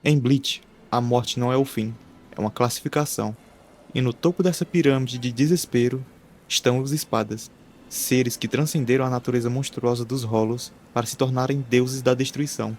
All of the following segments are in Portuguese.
Em Bleach, a morte não é o fim, é uma classificação. E no topo dessa pirâmide de desespero estão os espadas, seres que transcenderam a natureza monstruosa dos Hollows para se tornarem deuses da destruição.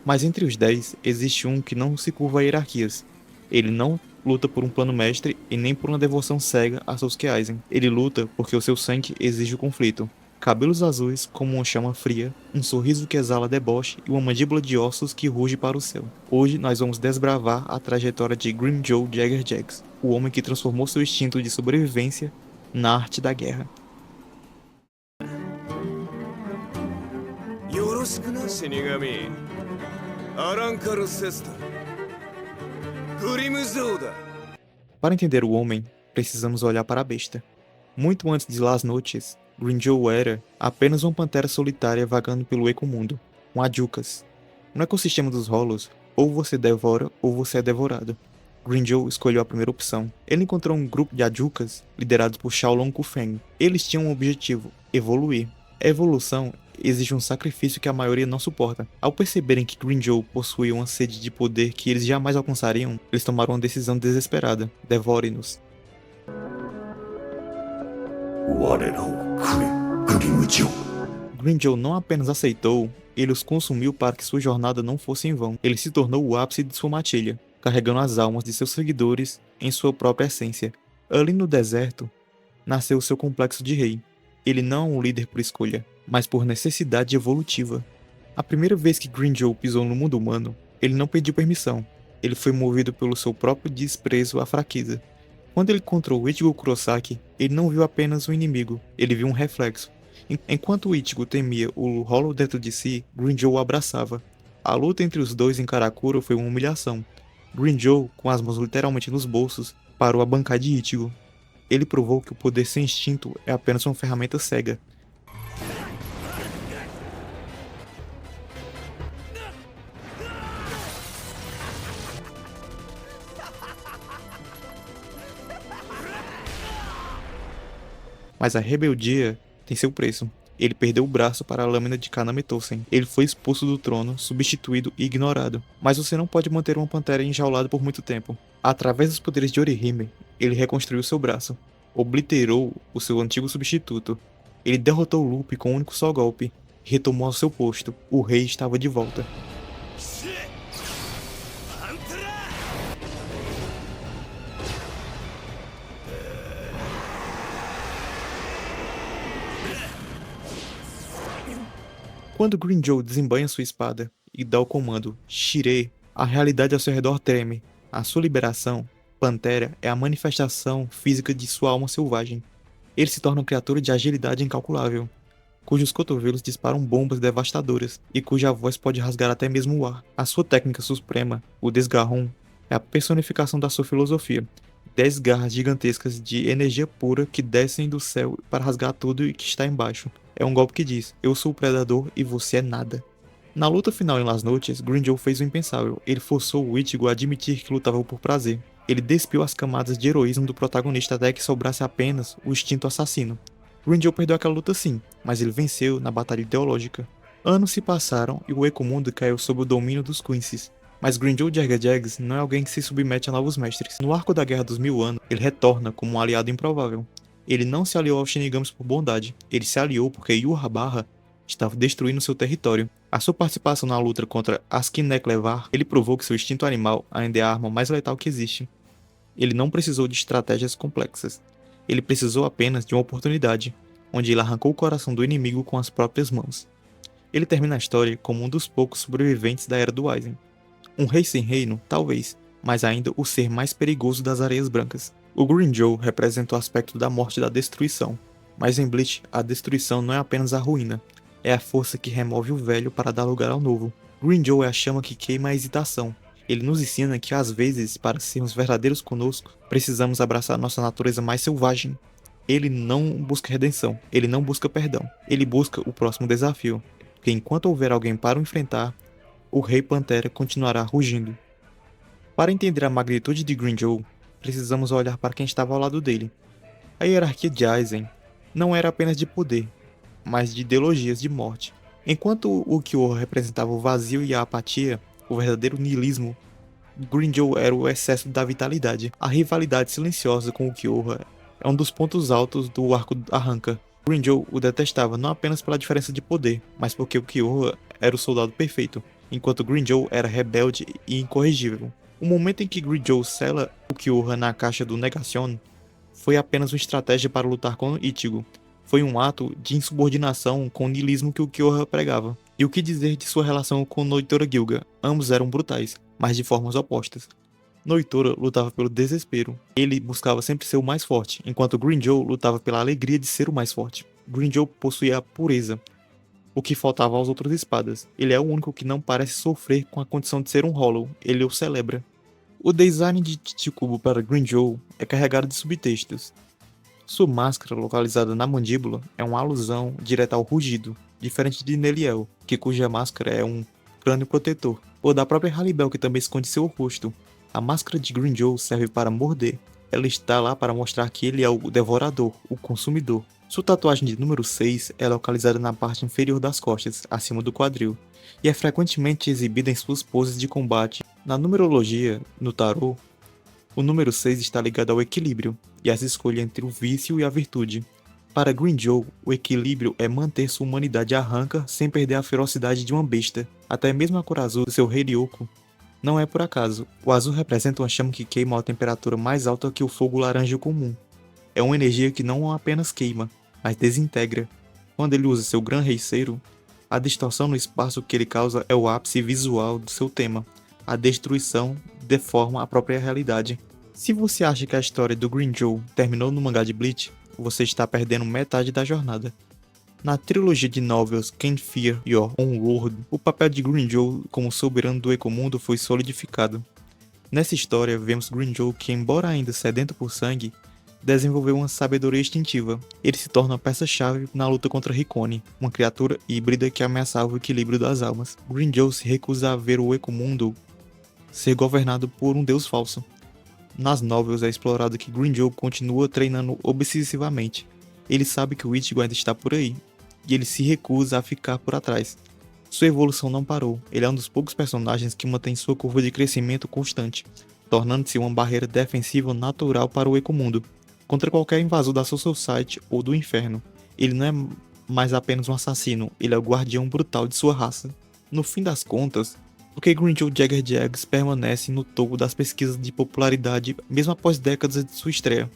Mas entre os 10 existe um que não se curva a hierarquias. Ele não luta por um plano mestre e nem por uma devoção cega a Sasuke Aizen. Ele luta porque o seu sangue exige o conflito. Cabelos azuis como uma chama fria, um sorriso que exala deboche e uma mandíbula de ossos que ruge para o céu. Hoje nós vamos desbravar a trajetória de Grimmjow Jagger Jaggs, o homem que transformou seu instinto de sobrevivência na arte da guerra. よろしくな死神アランカル・セスタグリムゾーだ Para entender o homem, precisamos olhar para a besta. Muito antes de Las Noches, Grimmjow era apenas uma pantera solitária vagando pelo ecomundo, um Adjukas. No ecossistema dos Hollows, ou você devora ou você é devorado. Grimmjow escolheu a primeira opção. Ele encontrou um grupo de Adjukas liderados por Xiaolong Kufeng. Eles tinham um objetivo: evoluir. A evolução exige um sacrifício que a maioria não suporta. Ao perceberem que Grimmjow possuía uma sede de poder que eles jamais alcançariam, eles tomaram uma decisão desesperada: devore-nos. 我らを食えグリムジョー Grimmjow não apenas aceitou, ele os consumiu para que sua jornada não fosse em vão. Ele se tornou o ápice de sua matilha, carregando as almas de seus seguidores em sua própria essência. Ali no deserto, nasceu seu complexo de rei. Ele não é um líder por escolha, mas por necessidade evolutiva. A primeira vez que Grimmjow pisou no mundo humano, ele não pediu permissão. Ele foi movido pelo seu próprio desprezo à fraqueza. Quando ele encontrou Ichigo Kurosaki, ele não viu apenas um inimigo, ele viu um reflexo. Enquanto Ichigo temia o Hollow dentro de si, Grimmjow o abraçava. A luta entre os dois em Karakura foi uma humilhação. Grimmjow, com as mãos literalmente nos bolsos, parou a bancar de Ichigo. Ele provou que o poder sem instinto é apenas uma ferramenta cega. Mas a rebeldia tem seu preço. Ele perdeu o braço para a lâmina de Kaname Tousen. Ele foi expulso do trono, substituído e ignorado. Mas você não pode manter uma pantera enjaulada por muito tempo. Através dos poderes de Orihime, ele reconstruiu seu braço. Obliterou o seu antigo substituto. Ele derrotou Luffy com um único só golpe. Retomou ao seu posto. O rei estava de volta. Quando Grimmjow desembanha sua espada e dá o comando Shirei, a realidade ao seu redor treme. A sua liberação, Pantera, é a manifestação física de sua alma selvagem. Ele se torna uma criatura de agilidade incalculável, cujos cotovelos disparam bombas devastadoras e cuja voz pode rasgar até mesmo o ar. A sua técnica suprema, o Desgarron, é a personificação da sua filosofia. 10 garras gigantescas de energia pura que descem do céu para rasgar tudo e que está embaixo. É um golpe que diz: eu sou o predador e você é nada. Na luta final em Las Noches, Grimmjow fez o impensável. Ele forçou o Ichigo a admitir que lutava por prazer. Ele despiu as camadas de heroísmo do protagonista até que sobrasse apenas o instinto assassino. Grimmjow perdeu aquela luta sim, mas ele venceu na batalha ideológica. Anos se passaram e o Ecomundo caiu sob o domínio dos Quincy's. Mas Grimmjow Jagger Jaggs não é alguém que se submete a novos mestres. No arco da Guerra dos Mil Anos, ele retorna como um aliado improvável. Ele não se aliou aos Shinigamis por bondade, ele se aliou porque Yhwach estava destruindo seu território. A sua participação na luta contra Askinek Levar, ele provou que seu instinto animal ainda é a arma mais letal que existe. Ele não precisou de estratégias complexas. Ele precisou apenas de uma oportunidade, onde ele arrancou o coração do inimigo com as próprias mãos. Ele termina a história como um dos poucos sobreviventes da Era do Aizen. Um rei sem reino, talvez, mas ainda o ser mais perigoso das Areias Brancas. O Grimmjow representa o aspecto da morte e da destruição, mas em Bleach, a destruição não é apenas a ruína, é a força que remove o velho para dar lugar ao novo. Grimmjow é a chama que queima a hesitação. Ele nos ensina que às vezes, para sermos verdadeiros conosco, precisamos abraçar nossa natureza mais selvagem. Ele não busca redenção, ele não busca perdão, ele busca o próximo desafio, porque enquanto houver alguém para o enfrentar, o Rei Pantera continuará rugindo. Para entender a magnitude de Grimmjow, precisamos olhar para quem estava ao lado dele. A hierarquia de Aizen não era apenas de poder, mas de ideologias de morte. Enquanto o Kyoto representava o vazio e a apatia, o verdadeiro niilismo, Green era o excesso da vitalidade. A rivalidade silenciosa com o Kyoha é um dos pontos altos do arco Arranca. Green o detestava não apenas pela diferença de poder, mas porque o Kyoha era o soldado perfeito, enquanto Green era rebelde e incorrigível. O momento em que Green sela o Kyoha na caixa do Negation foi apenas uma estratégia para lutar com Ichigo. Foi um ato de insubordinação com o niilismo que o Kyoha pregava. E o que dizer de sua relação com Noitora Gyuga? Ambos eram brutais, mas de formas opostas. Noitora lutava pelo desespero. Ele buscava sempre ser o mais forte, enquanto Green lutava pela alegria de ser o mais forte. Green possuía a pureza, o que faltava aos outros espadas. Ele é o único que não parece sofrer com a condição de ser um Hollow. Ele o celebra. O design de Chichibuko para Green é carregado de subtextos. Sua máscara, localizada na mandíbula, é uma alusão direta ao rugido, diferente de Neliel, cuja máscara é um crânio protetor, ou da própria Halibel, que também esconde seu rosto. A máscara de Green serve para morder. Ela está lá para mostrar que ele é o devorador, o consumidor. Sua tatuagem de número 6 é localizada na parte inferior das costas, acima do quadril, e é frequentemente exibida em suas poses de combate. Na numerologia, no tarô, o número 6 está ligado ao equilíbrio e às escolhas entre o vício e a virtude. Para Green o equilíbrio é manter sua humanidade arranca sem perder a ferocidade de uma besta. Até mesmo a cor azul do seu Ryoko não é por acaso. O azul representa uma chama que queima a temperatura mais alta que o fogo laranja comum. É uma energia que não apenas queima, mas desintegra. Quando ele usa seu Gran Reiceiro, a distorção no espaço que ele causa é o ápice visual do seu tema. A destruição deforma a própria realidade. Se você acha que a história do Green terminou no mangá de Bleach, você está perdendo metade da jornada. Na trilogia de novels Can't Fear Your Own World, o papel de Green como soberano do Ecomundo foi solidificado. Nessa história, vemos Green que, embora ainda sedento por sangue, desenvolveu uma sabedoria instintiva. Ele se torna a peça-chave na luta contra Hikone, uma criatura híbrida que ameaçava o equilíbrio das almas. Green se recusa a ver o Ecomundo ser governado por um deus falso. Nas novels é explorado que Green continua treinando obsessivamente. Ele sabe que o Ichigo ainda está por aí, e ele se recusa a ficar por atrás. Sua evolução não parou. Ele é um dos poucos personagens que mantém sua curva de crescimento constante, tornando-se uma barreira defensiva natural para o Ecomundo, contra qualquer invasor da Soul Society ou do Inferno. Ele não é mais apenas um assassino, ele é o guardião brutal de sua raça. No fim das contas, por que Green Jagger Jaggs permanece no topo das pesquisas de popularidade mesmo após décadas de sua estreia?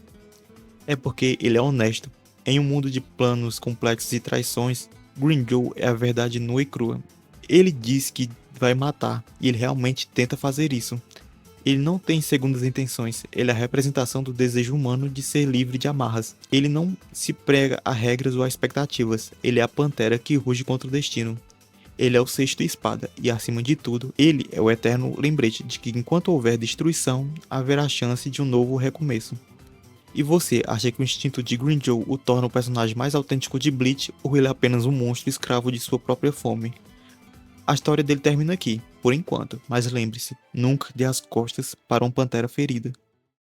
É porque ele é honesto. Em um mundo de planos complexos e traições, Green é a verdade nua e crua. Ele diz que vai matar, e ele realmente tenta fazer isso. Ele não tem segundas intenções, ele é a representação do desejo humano de ser livre de amarras. Ele não se prega a regras ou a expectativas, ele é a pantera que ruge contra o destino. Ele é o sexto espada, e acima de tudo, ele é o eterno lembrete de que enquanto houver destruição, haverá chance de um novo recomeço. E você acha que o instinto de Green o torna o personagem mais autêntico de Bleach, ou ele é apenas um monstro escravo de sua própria fome? A história dele termina aqui, por enquanto, mas lembre-se, nunca dê as costas para uma pantera ferida.